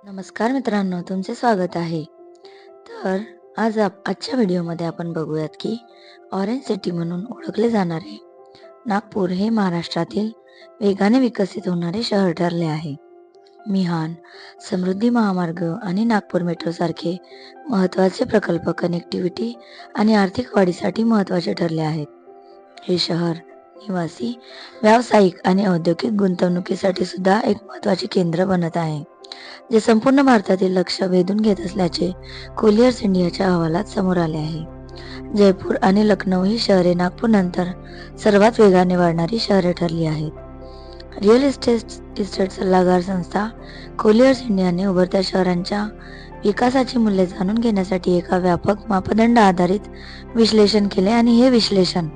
नमस्कार मित्रांनो, तुमचे स्वागत आहे. तर आजच्या व्हिडिओमध्ये आपण बघूयात की ऑरेंज सिटी म्हणून ओळखले जाणारे नागपूर हे महाराष्ट्रातील वेगाने विकसित होणारे शहर ठरले आहे. मिहान, समृद्धी महामार्ग आणि नागपूर मेट्रो सारखे महत्त्वाचे प्रकल्प कनेक्टिव्हिटी आणि आर्थिक वाढीसाठी महत्त्वाचे ठरले आहेत. हे शहर निवासी, व्यावसायिक आणि औद्योगिक गुंतवणुकीसाठी सुद्धा एक महत्त्वाचे केंद्र बनत आहे, जे संपूर्ण भारतातील लक्ष वेधून घेत असल्याचे कोलियर्स इंडियाच्या अहवालात समोर आले आहे. जयपूर आणि लखनौ ही शहरे नागपूरनंतर सर्वात वेगाने वाढणारी शहरे ठरली आहेत. रिअल इस्टेट सल्लागार संस्था कोलियर्स इंडियाने उभरत्या शहरांच्या विकासाची मूल्ये जाणून घेण्यासाठी एका व्यापक मापदंड आधारित विश्लेषण केले आणि हे विश्लेषण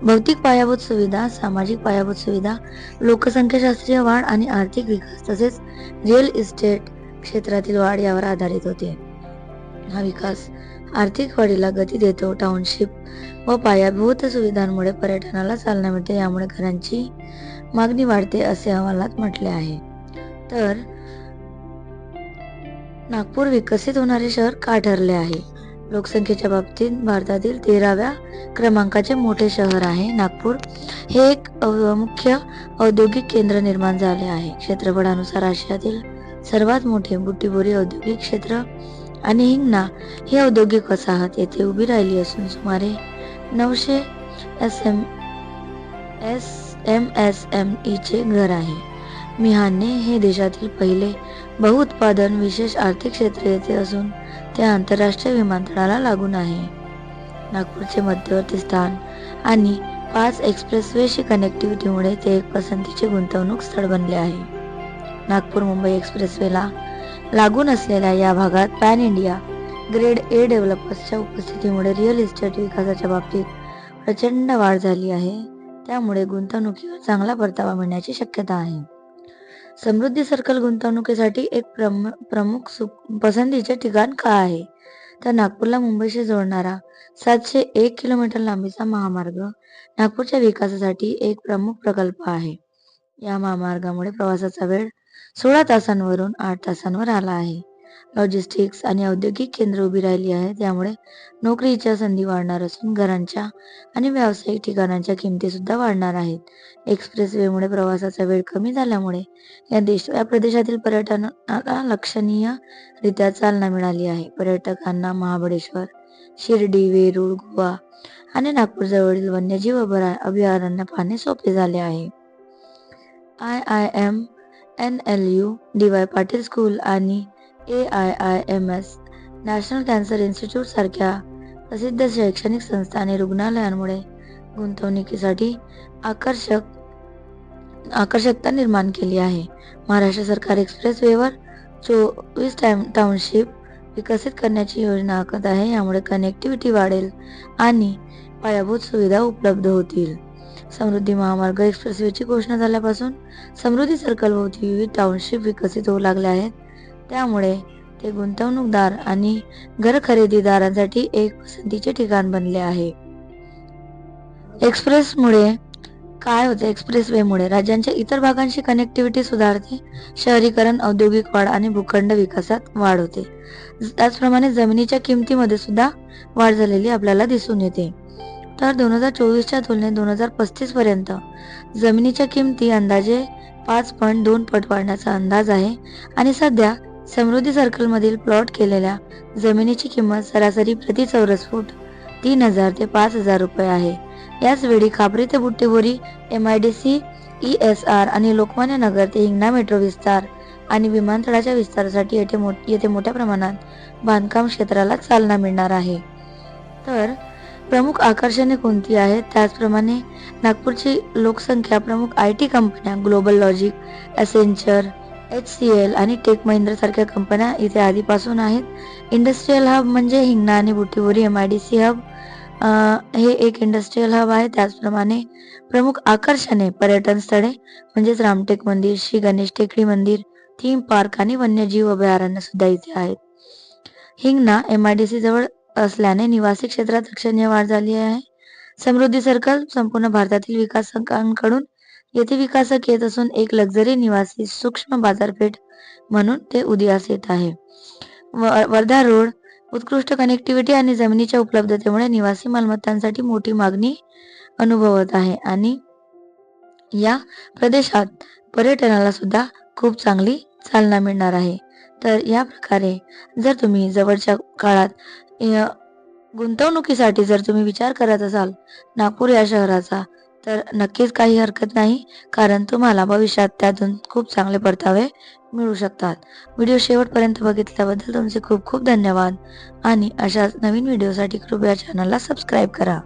भौतिक पायाभूत सुविधा, सामाजिक पायाभूत सुविधा, लोकसंख्याशास्त्रीय वाढ आणि आर्थिक विकास तसेच रिअल इस्टेट क्षेत्रातील वाढ यावर आधारित होते. हा विकास आर्थिक वाढीला गती देतो. टाउनशिप व पायाभूत सुविधांमुळे पर्यटनाला चालना मिळते, यामुळे घरांची मागणी वाढते असे अहवालात म्हटले आहे. तर नागपूर विकसित होणारे शहर का ठरले आहे? लोकसंख्येच्या बाबतीत भारतातील 13व्या क्रमांकाचे मोठे शहर आहे. नागपूर हे एक मुख्य औद्योगिक केंद्र निर्माण झाले आहे. क्षेत्रफळानुसार आशियातील सर्वात मोठे बुटिबोरी औद्योगिक क्षेत्र आणि हिंगणा ही औद्योगिक वसाहत येथे उभी राहिली असून सुमारे 900 MSME चे घर आहे. मिहानने हे देशातील पहिले बहुउत्पादन विशेष आर्थिक क्षेत्र येथे असून ते आंतरराष्ट्रीय विमानतळाला लागून आहे. नागपूरचे मध्यवर्ती स्थान आणि 5 एक्सप्रेसवेशी कनेक्टिव्हिटीमुळे ते एक पसंतीचे गुंतवणूक स्थळ बनले आहे. नागपूर मुंबई एक्सप्रेसवेला लागून असलेल्या या भागात पॅन इंडिया ग्रेड ए डेव्हलपर्सच्या उपस्थितीमुळे रिअल इस्टेट विकासाच्या बाबतीत प्रचंड वाढ झाली आहे. त्यामुळे गुंतवणुकीवर चांगला परतावा मिळण्याची शक्यता आहे. समृद्धी सर्कल गुंतवणुकीसाठी एक प्रमुख पसंतीचे ठिकाण का आहे? तर नागपूरला मुंबईशी जोडणारा 701 किलोमीटर लांबीचा महामार्ग नागपूरच्या विकासासाठी एक प्रमुख प्रकल्प आहे. या महामार्गामुळे प्रवासाचा वेळ 16 तासांवरून 8 तासांवर आला आहे. लॉजिस्टिक्स आणि औद्योगिक केंद्र उभी राहिली आहेत, त्यामुळे नोकरीच्या संधी वाढणार असून घरांच्या आणि व्यावसायिक ठिकाणांच्या किमती सुद्धा वाढणार आहेत. एक्सप्रेसवेमुळे प्रवासाचा वेळ कमी झाल्यामुळे या प्रदेशातील पर्यटनाला लक्षणीयरित्या चालना मिळाली आहे. पर्यटकांना महाबळेश्वर, शिर्डी, वेरूळ, गोवा आणि नागपूर जवळील वन्यजीव अभयारण्य पाहणे सोपे झाले आहे. IIM, NLU, DY Patil school आणि AIIMS नॅशनल कॅन्सर इन्स्टिट्यूट सारख्या प्रसिद्ध शैक्षणिक संस्था आणि रुग्णालयांमुळे गुंतवणुकीसाठी आकर्षकता निर्माण केली आहे. महाराष्ट्र सरकार एक्सप्रेसवेवर 24 टाउनशिप विकसित करण्याची योजना आखत आहे. यामुळे कनेक्टिव्हिटी वाढेल आणि पायाभूत सुविधा उपलब्ध होतील. समृद्धी महामार्ग एक्सप्रेसवेची घोषणा झाल्यापासून समृद्धी सर्कलभोवती विविध टाउनशिप विकसित होऊ लागले आहेत. त्यामुळे ते गुंतवणूकदार आणि घर खरेदीदारांसाठी एक पसंतीचे ठिकाण बनले आहे. एक्सप्रेसमुळे काय होते? एक्सप्रेसवेमुळे राज्यांच्या इतर भागांशी कनेक्टिव्हिटी सुधारते, शहरीकरण, औद्योगिक वाढ आणि भूखंड विकासात वाढ होते. त्याचप्रमाणे जमिनीच्या किमतीमध्ये सुद्धा वाढ झालेली आपल्याला दिसून येते. तर 2024च्या तुलनेत 2035 पर्यंत जमिनीच्या किमती अंदाजे 5.2 पट वाढण्याचा अंदाज आहे आणि सध्या समृद्धी सर्कलमधील प्लॉट केलेल्या जमिनीची किंमत सरासरी प्रति चौरस फूट 3,000 ते 5,000 रुपये आहे. याच वेळी खापरी ते बुट्टीबोरी MIDC, ESR आणि लोकमान्य नगर ते हिंगणा मेट्रो विस्तार आणि विमानतळाच्या विस्तारासाठी येथे मोठ्या प्रमाणात बांधकाम क्षेत्राला चालना मिळणार आहे. तर प्रमुख आकर्षणे कोणती आहेत? त्याचप्रमाणे नागपूरची लोकसंख्या प्रमुख IT कंपन्या ग्लोबल लॉजिक, एसेंचर, HCL आणि टेक महिंद्रा सारख्या कंपन्या इथे आधीपासून आहेत. इंडस्ट्रीयल हब म्हणजे हिंगणा आणि बुट्टीबोरी MIDC हब हे एक इंडस्ट्रीयल हब आहे. त्याचप्रमाणे प्रमुख आकर्षणे पर्यटन स्थळे म्हणजेच रामटेक मंदिर, श्री गणेश टेकडी मंदिर, थीम पार्क आणि वन्यजीव अभयारण्य सुद्धा इथे आहेत. हिंगणा MIDC जवळ असल्याने निवासी क्षेत्रात लक्षणीय वाढ झाली आहे. समृद्धी सर्कल संपूर्ण भारतातील विकासकांकडून येथे विकासक येत असून एक लक्झरी निवासी सूक्ष्म बाजारपेठ म्हणून ते उदयास येत आहे. वर्धा रोड उत्कृष्ट कनेक्टिव्हिटी आणि जमिनीच्या उपलब्धतेमुळे निवासी मालमत्तांसाठी मोठी मागणी अनुभवत आहे आणि या प्रदेशात पर्यटनाला सुद्धा खूप चांगली चालना मिळणार आहे. तर या प्रकारे जर तुम्ही जवळच्या काळात गुंतवणुकीसाठी जर तुम्ही विचार करत असाल नागपूर या शहराचा, तर नक्कीच काही हरकत नाही, कारण तुम्हाला भविष्यात त्यातून खूप चांगले परतावे मिळू शकतात. व्हिडिओ शेवटपर्यंत बघितल्याबद्दल तुमचे खूप खूप धन्यवाद आणि अशाच नवीन व्हिडिओसाठी कृपया चॅनलला सबस्क्राईब करा.